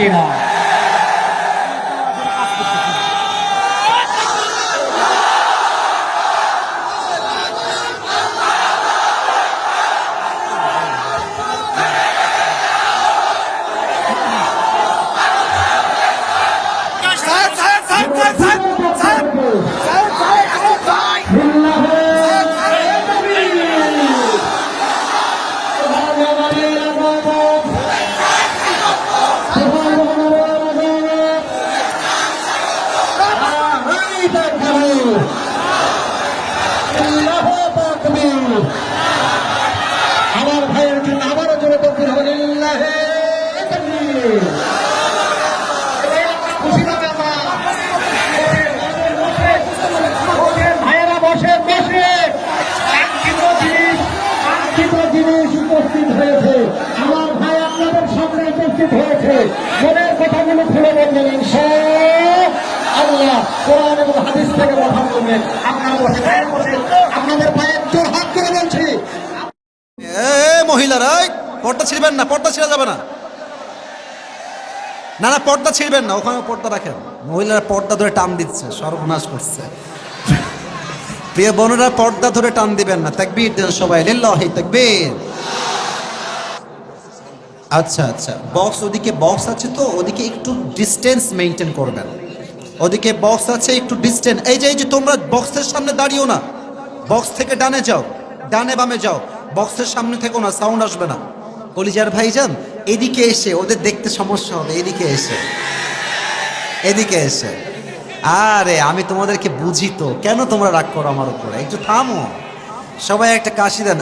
কিনা? আমার ভাইয়ের জন্য আবারও জোরে তকবীর হবে। লিল্লাহি তাকবীর। ভাইয়েরা বসে বসে কাঙ্ক্ষিত জিনিস উপস্থিত হয়েছে। আমার ভাই আপনাদের সামনে উপস্থিত হয়েছে। মনের কথাগুলো খুলে বলবেন ইনশাআল্লাহ। কোরআন এবং হাদিস থেকে কথা বলবেন। আপনারা বসে আপনাদের পায়ের জোর হাত করে বলছি। মহিলারা পর্দা ছিড়বেন না, পর্দা ছিঁড়া যাবে না। না না, পর্দা ছিড়বেন না, ওখানে পর্দা রাখেন। মহিলারা পর্দা ধরে টান দিচ্ছে, সর্বনাশ করছে। প্রিয় বোনেরা, পর্দা ধরে টান দিবেন না। তাকবীর দেন সবাই, লিল্লাহি তাকবীর। আচ্ছা আচ্ছা, বক্স ওদিকে বক্স আছে তো, ওদিকে একটু ডিস্টেন্স মেনটেন করবেন। ওদিকে বক্স আছে, একটু ডিস্টেন্স। এই যে তোমরা বক্সের সামনে দাঁড়িও না, বক্স থেকে ডানে যাও, ডানে বামে যাও, বক্সের সামনে থেকো না, সাউন্ড আসবে না। কলিজার ভাইজান এদিকে এসে, ওদের দেখতে সমস্যা হবে, এদিকে এসে, এদিকে এসে। আরে আমি তোমাদেরকে বুঝি তো, কেন তোমরা রাগ করো আমার উপরে? একটু থামো, সবাই একটা কাশি দেন,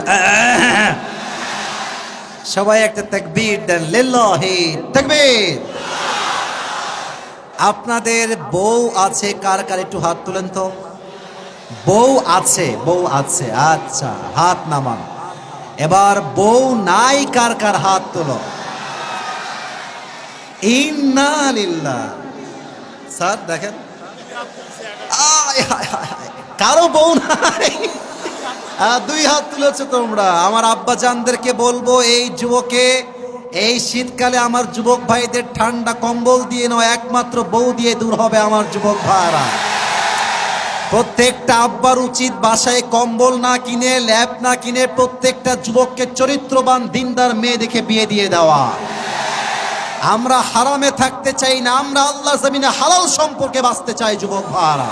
সবাই একটা তাকবীর দেন, লিল্লাহি তাকবীর। আপনাদের বউ আছে কার কার? একটু হাত তুলেন তো। বউ আছে, বউ আছে, আচ্ছা হাত নামান। এবার বউ নাই কার কার? হাত তোলো। ইন্না লিল্লাহ। স্যার দেখেন, কারো বউ নাই? দুই হাত তুলেছো তোমরা। আমার আব্বা জানদেরকে বলবো, এই যুবকে এই শীতকালে আমার যুবক ভাইদের ঠান্ডা কম্বল দিয়ে নয়, একমাত্র বউ দিয়ে দূর হবে আমার যুবক ভাইরা। প্রত্যেকটা আব্বার উচিত বাসায় কম্বল না কিনে, ল্যাপ না কিনে, প্রত্যেকটা যুবককে চরিত্রবান দিনদার মেয়ে দেখে বিয়ে দিয়ে দেওয়া। আমরা হারামে থাকতে চাই না, আমরা আল্লাহ জমিনে হালাল সম্পর্কে বাঁচতে চাই যুবক ভাইরা।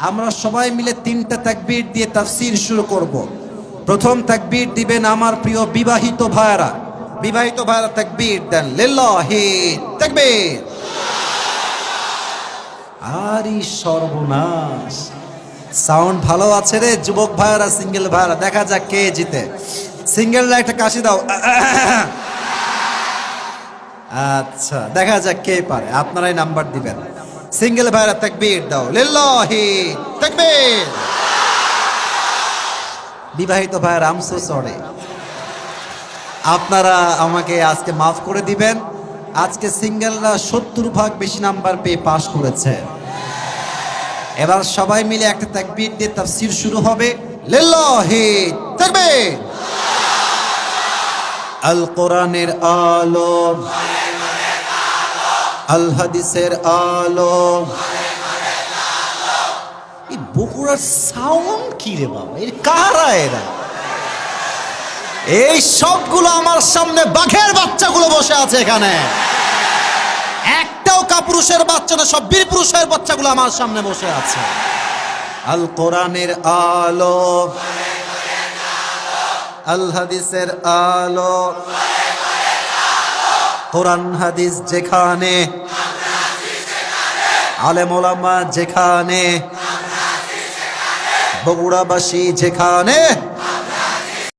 আমরা সবাই মিলে তিনটা তাকবীর দিয়ে তাফসীর শুরু করব। প্রথম তাকবীর দিবেন আমার প্রিয় বিবাহিত ভাইরা। বিবাহিত ভাইরা তাকবীর দেন, লিল্লাহি তাকবীর। আরে সর্বনাশ, সাউন্ড ভালো আছে রে যুবক ভাইরা। সিঙ্গেল ভাইরা দেখা যাক কে জিতে। সিঙ্গেলরা একটা কাশি দাও। আচ্ছা, দেখা যাক কে পারে, আপনারাই নাম্বার দিবেন। সিঙ্গেল ভাইরা তাকবীর দাও, লিল্লাহি তাকবীর। বিবাহিত ভাইরা আই এম সো সরি, আপনারা আমাকে আজকে মাফ করে দিবেন। আজকে সিঙ্গেলরা 70% বেশি নাম্বার পেয়ে পাস করেছে। এবার সবাই মিলে একটা তাকবীর দিয়ে তাফসীর শুরু হবে, লিল্লাহি তাকবীর। আল কোরআনের আলো, আল হাদিসের আলো। এই বগুড়ার সাউন্ড কি রে বাবা? এর কারা এরা? এই সবগুলো আমার সামনে বাঘের বাচ্চাগুলো বসে আছে এখানে। একটাও কাপুরুষের বাচ্চা না, সব বীর পুরুষের বাচ্চাগুলো আমার সামনে বসে আছে। আল কোরআনের আলো, আল হাদিসের আলো। কোরআন হাদিস যেখানে, আলেম ওলামা যেখানে, বগুড়াবাসী যেখানে,